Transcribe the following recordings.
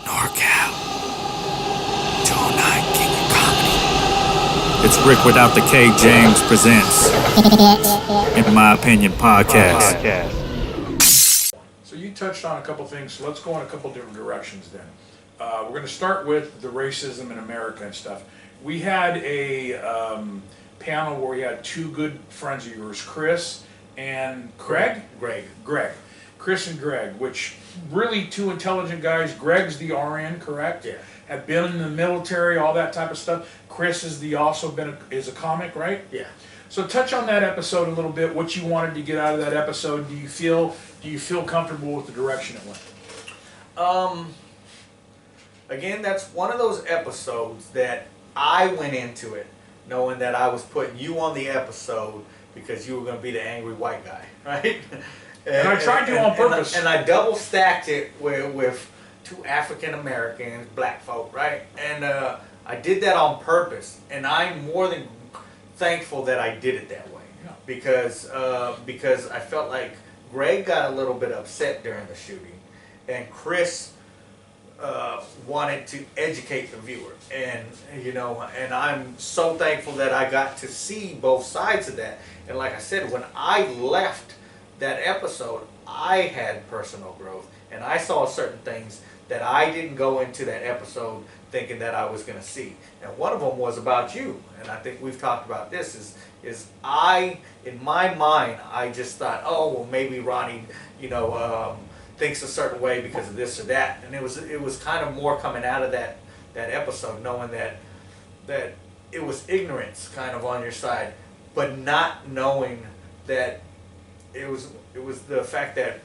NorCal. 209 King of Comedy. It's Rick without the K. James presents, in my opinion, podcast. So you touched on a couple things, so let's go in a couple different directions then. We're going to start with the racism in America and stuff. We had a panel where we had two good friends of yours, Chris and Greg. Chris and Greg, which really two intelligent guys. Greg's the RN, correct? Yeah. Have been in the military, all that type of stuff. Chris is is a comic, right? Yeah. So touch on that episode a little bit. What you wanted to get out of that episode? Do you feel comfortable with the direction it went? Again, that's one of those episodes that I went into it knowing that I was putting you on the episode because you were going to be the angry white guy, right? And I tried to on purpose. And I double stacked it with two African Americans, black folk, right? And I did that on purpose, and I'm more than thankful that I did it that way, because I felt like Greg got a little bit upset during the shooting, and Chris wanted to educate the viewer, and and I'm so thankful that I got to see both sides of that. And like I said, when I left that episode, I had personal growth, and I saw certain things that I didn't go into that episode thinking that I was going to see. And one of them was about you, and I think we've talked about this, is I, in my mind, I just thought, oh, well, maybe Ronnie, thinks a certain way because of this or that. And it was kind of more coming out of that episode, knowing that it was ignorance kind of on your side, but not knowing that it was the fact that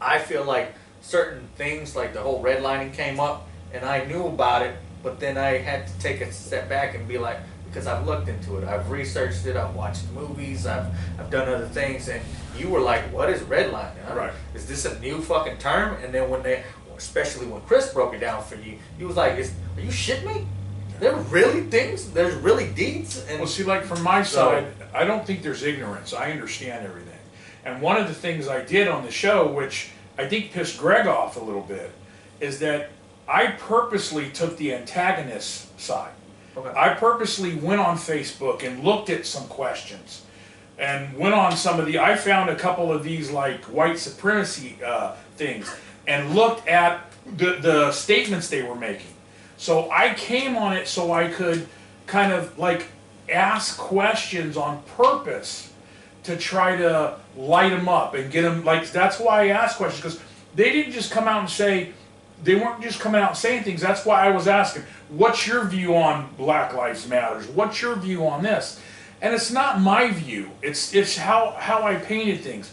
I feel like certain things like the whole redlining came up, and I knew about it, but then I had to take a step back and be like, because I've looked into it, I've researched it, I've watched movies, I've done other things, and you were like, what is redlining? Huh? Right. Is this a new fucking term? And then especially when Chris broke it down for you, he was like, are you shitting me? There are really things, there's really deeds. And well, see, like from my side, I don't think there's ignorance. I understand everything. And one of the things I did on the show, which I think pissed Greg off a little bit, is that I purposely took the antagonist side. Okay. I purposely went on Facebook and looked at some questions and went on I found a couple of these like white supremacy things and looked at the statements they were making. So I came on it so I could kind of like ask questions on purpose to try to light them up and get them, like, that's why I asked questions, because they didn't just come out and say, they weren't just coming out and saying things. That's why I was asking, what's your view on Black Lives Matters? What's your view on this? And it's not my view, it's how I painted things.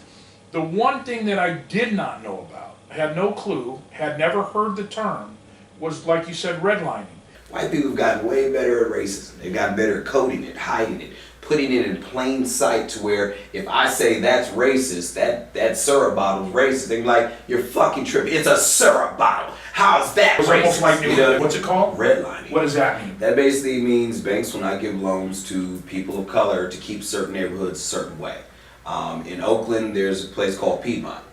The one thing that I did not know about, had no clue, had never heard the term, was, like you said, redlining. White people have gotten way better at racism. They've gotten better at coding it, hiding it, putting it in plain sight, to where if I say that's racist, that syrup bottle's racist, they're like, you're fucking tripping. It's a syrup bottle. How is that It's racist? almost like, what's it called? Redlining. What does that mean? That basically means banks will not give loans to people of color to keep certain neighborhoods a certain way. In Oakland, there's a place called Piedmont.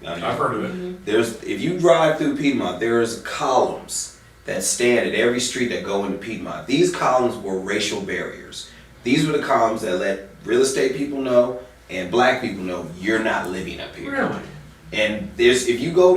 I've heard of it. If you drive through Piedmont, there's columns that stand at every street that go into Piedmont. These columns were racial barriers. These were the columns that let real estate people know and black people know you're not living up here. Really? And if you go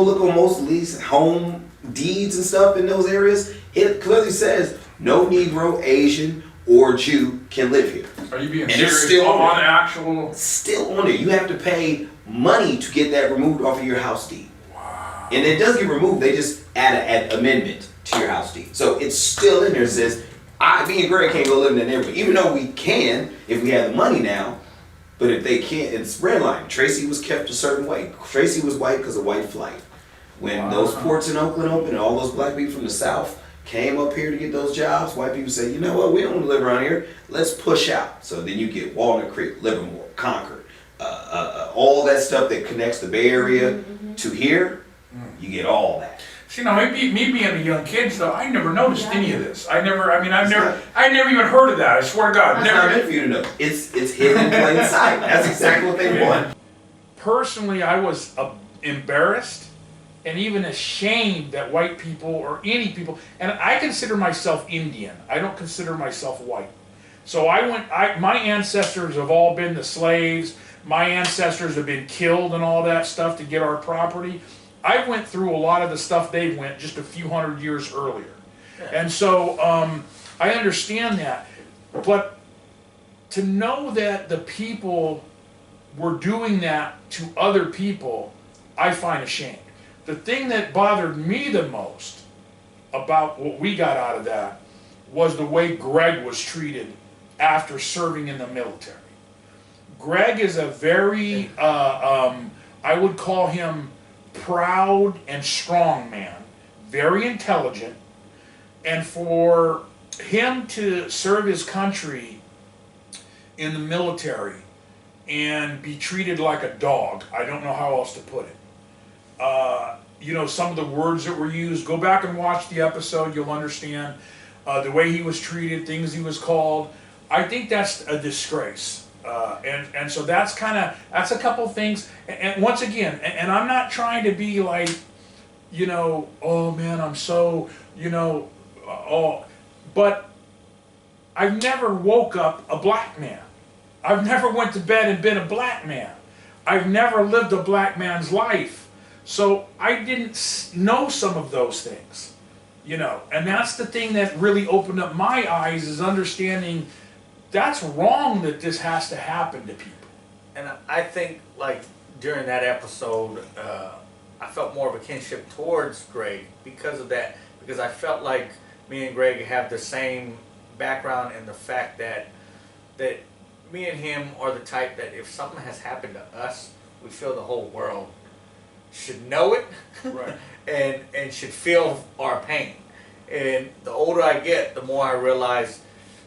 look on most of these home deeds and stuff in those areas, it clearly says no Negro, Asian, or Jew can live here. Are you being And they're serious? still on there. actual? Still on there. You have to pay money to get that removed off of your house deed. Wow. And it does get removed. They just add an amendment to your house deed. So it's still in there. It says, me and Greg can't go live in that neighborhood. Even though we can, if we have the money now. But if they can't, it's redlining. Tracy was kept a certain way. Tracy was white because of white flight. When those ports in Oakland opened and all those black people from the South came up here to get those jobs, white people said, you know what, we don't want to live around here. Let's push out. So then you get Walnut Creek, Livermore, Concord, all that stuff that connects the Bay Area to here, you get all that. See, now, me being a young kid, though, I never noticed any of this. I never even heard of that. I swear to God. That's not meant for you to know. It's hidden in plain sight. That's exactly what they want. Personally, I was embarrassed and even ashamed that white people or any people, and I consider myself Indian. I don't consider myself white. So my ancestors have all been the slaves. My ancestors have been killed and all that stuff to get our property. I went through a lot of the stuff they went just a few hundred years earlier. And so I understand that. But to know that the people were doing that to other people, I find ashamed. The thing that bothered me the most about what we got out of that was the way Greg was treated after serving in the military. Greg is a very, I would call him proud and strong man, very intelligent, and for him to serve his country in the military and be treated like a dog, I don't know how else to put it. Some of the words that were used, go back and watch the episode, you'll understand the way he was treated, things he was called. I think that's a disgrace. And so that's a couple things. And once again, and I'm not trying to be like, oh man, I'm so, but I've never woke up a black man. I've never went to bed and been a black man. I've never lived a black man's life. So I didn't know some of those things, and that's the thing that really opened up my eyes, is understanding that's wrong that this has to happen to people. And I think, like, during that episode, I felt more of a kinship towards Greg because of that. Because I felt like me and Greg have the same background in the fact that me and him are the type that if something has happened to us, we feel the whole world should know it, Right. and should feel our pain. And the older I get, the more I realize,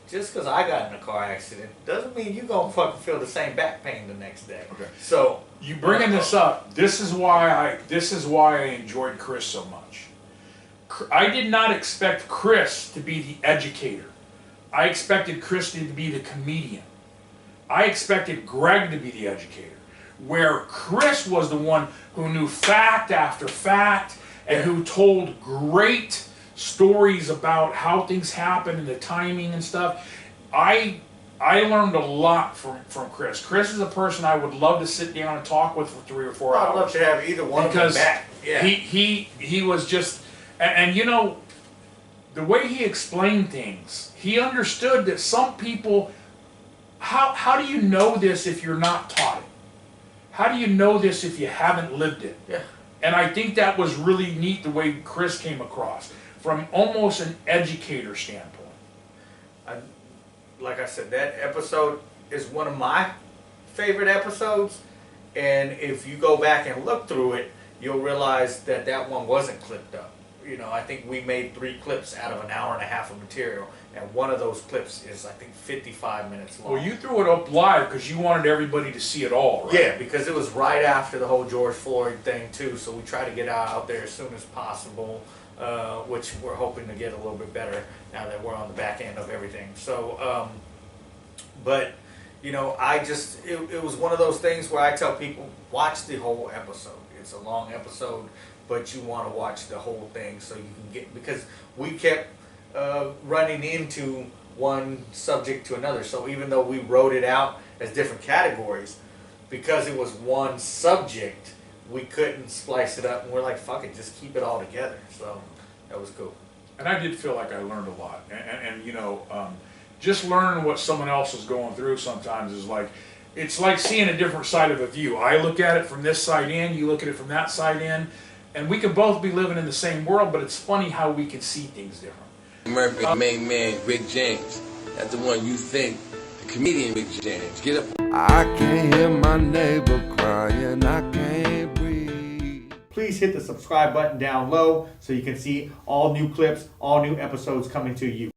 just because I got in a car accident doesn't mean you're going to fucking feel the same back pain the next day. Okay. So You bringing this up, this is why I enjoyed Chris so much. I did not expect Chris to be the educator. I expected Chris to be the comedian. I expected Greg to be the educator, where Chris was the one who knew fact after fact and who told great stories about how things happen and the timing and stuff. I learned a lot from Chris. Chris is a person I would love to sit down and talk with for 3 or 4 hours. I'd love to have either one because of them back. Yeah. he was just, and the way he explained things, he understood that some people, how do you know this if you're not taught it? How do you know this if you haven't lived it? Yeah. And I think that was really neat the way Chris came across, from almost an educator standpoint. Like I said, that episode is one of my favorite episodes, and if you go back and look through it, you'll realize that one wasn't clipped up. I think we made 3 clips out of an hour and a half of material, and one of those clips is, I think, 55 minutes long. Well, you threw it up live because you wanted everybody to see it all, right? Yeah, because it was right after the whole George Floyd thing, too, so we try to get out there as soon as possible, which we're hoping to get a little bit better now that we're on the back end of everything. So, but, it was one of those things where I tell people, watch the whole episode. It's a long episode, but you want to watch the whole thing so you can get, because we kept running into one subject to another. So even though we wrote it out as different categories, because it was one subject, we couldn't splice it up, and we're like, fuck it, just keep it all together. So that was cool. And I did feel like I learned a lot. And just learning what someone else is going through sometimes is like, it's like seeing a different side of a view. I look at it from this side in, you look at it from that side in, and we can both be living in the same world, but it's funny how we can see things different. Murphy, main man, Rick James. That's the one you think, the comedian Rick James. Get up. I can't hear my neighbor crying, I can't breathe. Please hit the subscribe button down low so you can see all new clips, all new episodes coming to you.